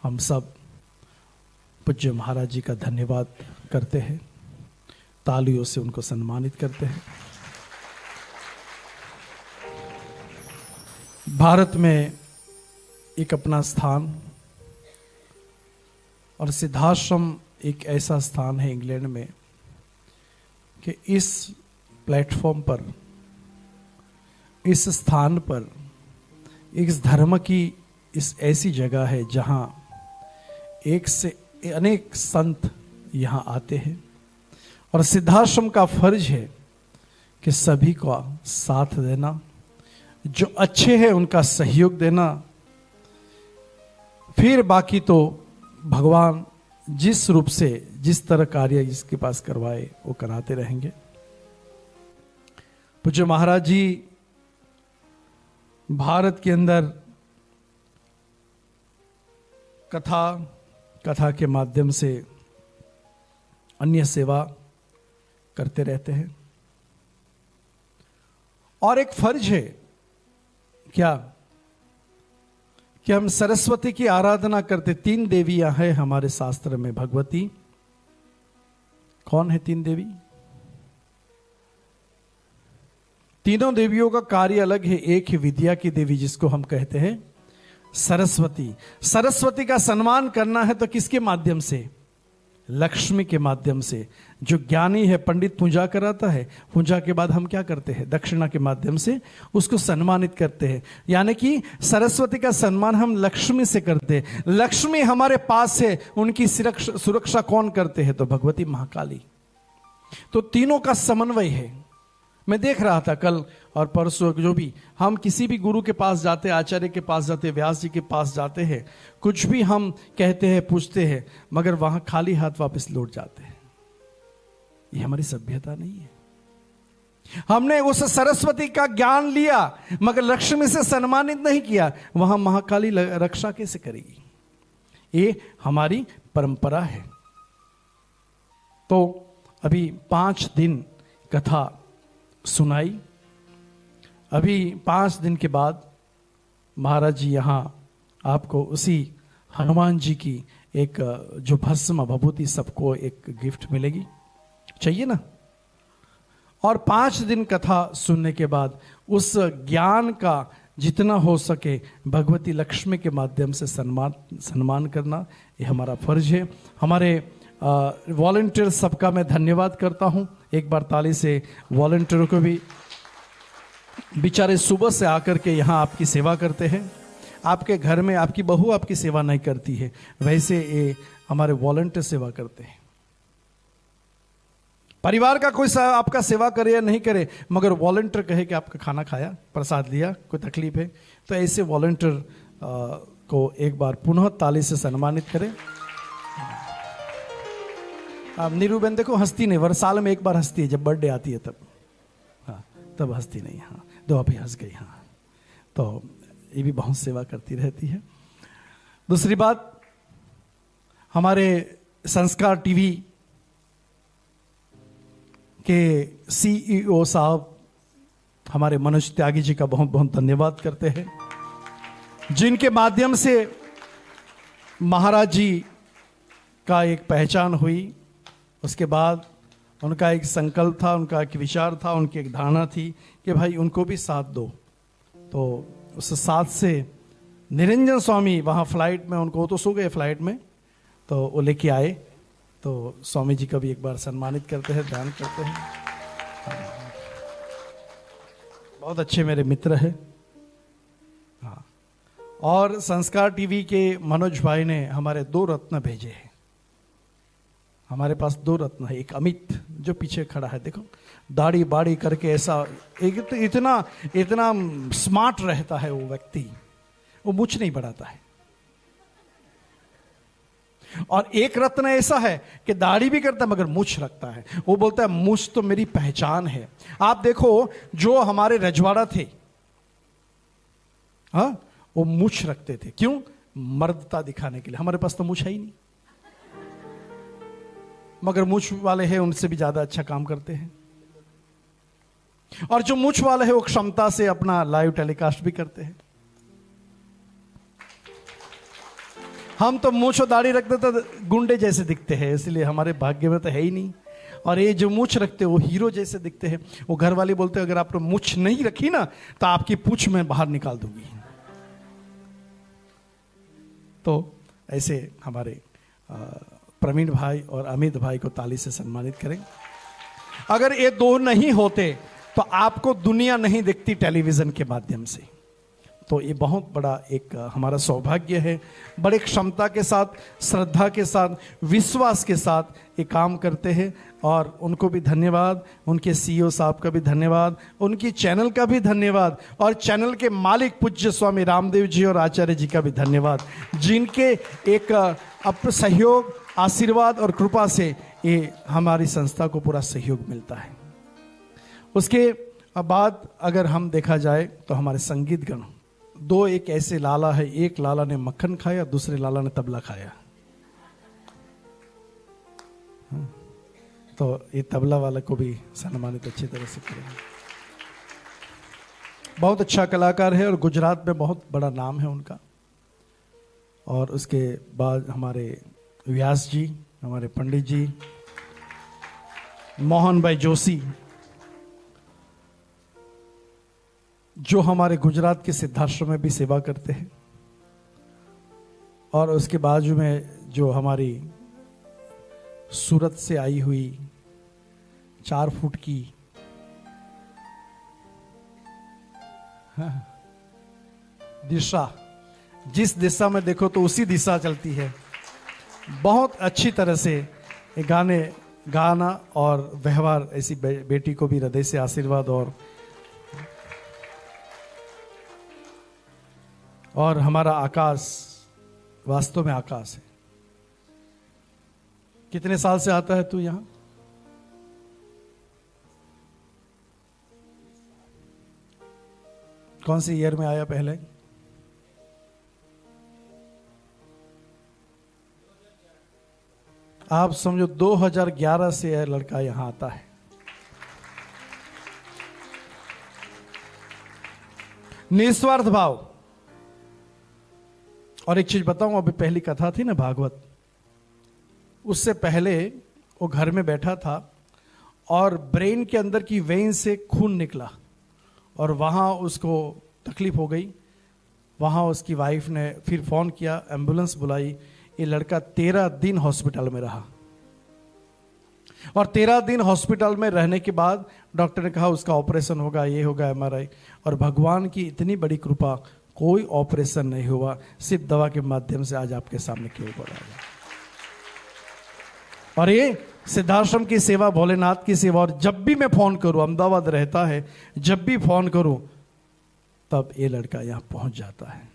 हम सब पूज्य महाराज जी का धन्यवाद करते हैं, तालियों से उनको सम्मानित करते हैं। भारत में एक अपना स्थान और सिद्धाश्रम एक ऐसा स्थान है इंग्लैंड में कि इस प्लेटफॉर्म पर, इस स्थान पर, इस धर्म की इस ऐसी जगह है जहां एक से अनेक संत यहां आते हैं और सिद्धाश्रम का फर्ज है कि सभी को साथ देना, जो अच्छे हैं उनका सहयोग देना, फिर बाकी तो भगवान जिस रूप से जिस तरह कार्य जिसके पास करवाए वो कराते रहेंगे। पूज्य महाराज जी भारत के अंदर कथा के माध्यम से अन्य सेवा करते रहते हैं और एक फर्ज है क्या कि हम सरस्वती की आराधना करते। 3 देवियां हैं हमारे शास्त्र में। भगवती कौन है? 3 देवी। तीनों देवियों का कार्य अलग है। एक है विद्या की देवी जिसको हम कहते हैं सरस्वती। सरस्वती का सम्मान करना है तो किसके माध्यम से? लक्ष्मी के माध्यम से। जो ज्ञानी है पंडित पूजा कराता है, पूजा के बाद हम क्या करते हैं? दक्षिणा के माध्यम से उसको सम्मानित करते हैं। यानी कि सरस्वती का सम्मान हम लक्ष्मी से करते हैं। लक्ष्मी हमारे पास है, उनकी सुरक्षा कौन करते हैं? तो भगवती महाकाली। तो तीनों का समन्वय है। मैं देख रहा था कल और परसों, जो भी हम किसी भी गुरु के पास जाते, आचार्य के पास जाते, व्यास जी के पास जाते हैं, कुछ भी हम कहते हैं, पूछते हैं, मगर वहां खाली हाथ वापस लौट जाते हैं। ये हमारी सभ्यता नहीं है। हमने उस सरस्वती का ज्ञान लिया मगर लक्ष्मी से सम्मानित नहीं किया, वहां महाकाली रक्षा कैसे करेगी? ये हमारी परंपरा है। तो अभी 5 दिन कथा सुनाई। अभी 5 दिन के बाद महाराज जी यहां आपको उसी हनुमान जी की एक जो भस्म भभूति सबको एक गिफ्ट मिलेगी, चाहिए ना? और 5 दिन कथा सुनने के बाद उस ज्ञान का जितना हो सके भगवती लक्ष्मी के माध्यम से सम्मान करना, ये हमारा फर्ज है। हमारे वॉलंटियर सबका मैं धन्यवाद करता हूं। एक बार ताली से वॉलंटियरों को भी। बेचारे सुबह से आकर के यहाँ आपकी सेवा करते हैं। आपके घर में आपकी बहू आपकी सेवा नहीं करती है, वैसे ये हमारे वॉलंटियर सेवा करते हैं। परिवार का कोई आपका सेवा करे या नहीं करे, मगर वॉलंटियर कहे कि आपका खाना खाया, प्रसाद लिया, कोई तकलीफ है, तो ऐसे वॉलंटियर को एक बार पुनः ताली से सम्मानित करें। नीरूबेन देखो हंसती नहीं, वर्षाल में एक बार हंसती है जब बर्थडे आती है तब। हाँ, तब हंसती नहीं। हाँ, दो अभी हंस गई। हाँ, तो ये भी बहुत सेवा करती रहती है। दूसरी बात, हमारे संस्कार टीवी के CEO साहब हमारे मनोज त्यागी जी का बहुत बहुत धन्यवाद करते हैं, जिनके माध्यम से महाराज जी का एक पहचान हुई। उसके बाद उनका एक संकल्प था, उनका एक विचार था, उनकी एक धारणा थी कि भाई उनको भी साथ दो। तो उस साथ से निरंजन स्वामी वहाँ फ्लाइट में, उनको तो सो गए फ्लाइट में, तो वो लेके आए। तो स्वामी जी का भी एक बार सम्मानित करते हैं, ध्यान करते हैं। बहुत अच्छे मेरे मित्र हैं। हाँ, और संस्कार टीवी के मनोज भाई ने हमारे 2 रत्न भेजे हैं। हमारे पास 2 रत्न है। एक अमित जो पीछे खड़ा है, देखो दाढ़ी बाड़ी करके ऐसा एक इतना स्मार्ट रहता है वो व्यक्ति, वो मूछ नहीं बढ़ाता है। और एक रत्न ऐसा है कि दाढ़ी भी करता है मगर मूछ रखता है। वो बोलता है मूछ तो मेरी पहचान है। आप देखो जो हमारे रजवाड़ा थे, हाँ, वो मूछ रखते थे। क्यों? मर्दता दिखाने के लिए। हमारे पास तो मूछ है ही नहीं, मगर मूछ वाले हैं उनसे भी ज्यादा अच्छा काम करते हैं। और जो मूछ वाले हैं वो क्षमता से अपना लाइव टेलीकास्ट भी करते हैं। हम तो मूंछ और दाढ़ी रखते तो गुंडे जैसे दिखते हैं, इसलिए हमारे भाग्य में तो है ही नहीं। और ये जो मूंछ रखते हैं वो हीरो जैसे दिखते हैं। वो घर वाले बोलते हैं अगर आपने मूंछ नहीं रखी ना तो आपकी पूंछ में बाहर निकाल दूंगी। तो ऐसे हमारे प्रवीण भाई और अमित भाई को ताली से सम्मानित करें। अगर ये दो नहीं होते तो आपको दुनिया नहीं दिखती टेलीविजन के माध्यम से। तो ये बहुत बड़ा एक हमारा सौभाग्य है। बड़े क्षमता के साथ, श्रद्धा के साथ, विश्वास के साथ ये काम करते हैं। और उनको भी धन्यवाद, उनके सीईओ साहब का भी धन्यवाद, उनकी चैनल का भी धन्यवाद, और चैनल के मालिक पूज्य स्वामी रामदेव जी और आचार्य जी का भी धन्यवाद, जिनके एक अपने सहयोग, आशीर्वाद और कृपा से ये हमारी संस्था को पूरा सहयोग मिलता है। उसके बाद अगर हम देखा जाए तो हमारे संगीत गण, दो एक ऐसे लाला है, एक लाला ने मक्खन खाया, दूसरे लाला ने तबला खाया। तो ये तबला वाला को भी सम्मानित अच्छी तरह से करेंगे। बहुत अच्छा कलाकार है और गुजरात में बहुत बड़ा नाम है उनका। और उसके बाद हमारे व्यास जी, हमारे पंडित जी, मोहन भाई जोशी, जो हमारे गुजरात के सिद्धाश्रम में भी सेवा करते हैं। और उसके बाजू में जो हमारी सूरत से आई हुई 4 फुट की दिशा, जिस दिशा में देखो तो उसी दिशा चलती है। बहुत अच्छी तरह से गाना और व्यवहार, ऐसी बेटी को भी हृदय से आशीर्वाद। और हमारा आकाश वास्तव में आकाश है। कितने साल से आता है तू यहां? कौन सी ईयर में आया पहले? आप समझो 2011 से यह लड़का यहां आता है। निस्वार्थ भाव। और एक चीज बताऊं, अभी पहली कथा थी ना भागवत, उससे पहले वो घर में बैठा था और ब्रेन के अंदर की वेन से खून निकला और वहाँ उसको तकलीफ हो गई। वहाँ उसकी वाइफ ने फिर फ़ोन किया, एम्बुलेंस बुलाई। ये लड़का 13 दिन हॉस्पिटल में रहा और 13 दिन हॉस्पिटल में रहने के बाद डॉक्टर ने कहा उसका ऑपरेशन होगा, ये होगा, MRI। और भगवान की इतनी बड़ी कृपा, कोई ऑपरेशन नहीं हुआ, सिर्फ दवा के माध्यम से आज आपके सामने क्यों बोला गया। और ये सिद्धाश्रम की सेवा, भोलेनाथ की सेवा। और जब भी मैं फोन करूं, अहमदाबाद रहता है, जब भी फोन करूं तब ये लड़का यहां पहुंच जाता है।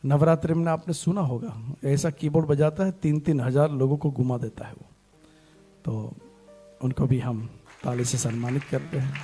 नवरात्रि में आपने सुना होगा, ऐसा कीबोर्ड बजाता है, 3-3 हजार लोगों को घुमा देता है वो। तो उनको भी हम ताली से सम्मानित करते हैं।